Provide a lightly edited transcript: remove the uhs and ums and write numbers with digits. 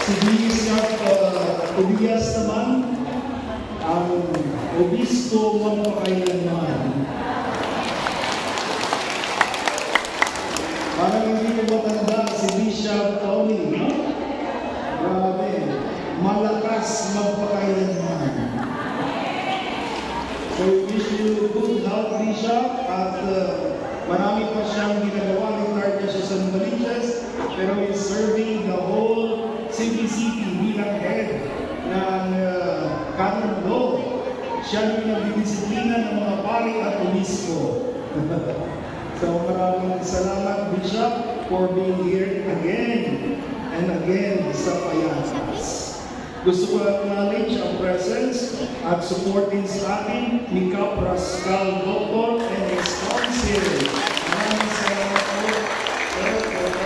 Si Bishop Tobias naman, ang Obispo magpakailanman. Parang hindi ko matanda si Bishop Tony, no? Grabe, malakas magpakailanman. So we wish you good health, Bishop, at marami pa siyang ginagawa. Retired na siya sa Novaliches, pero is serving the whole CPCP bilang head ng canon law. Siya yung nagdidisiplina ng mga pari at obispo. So maraming salamat, Bishop, for being here again and again sa Payatas. Gusto ko acknowledge ang presence at support din sa akin ni Cap Rascal Doctor and his council.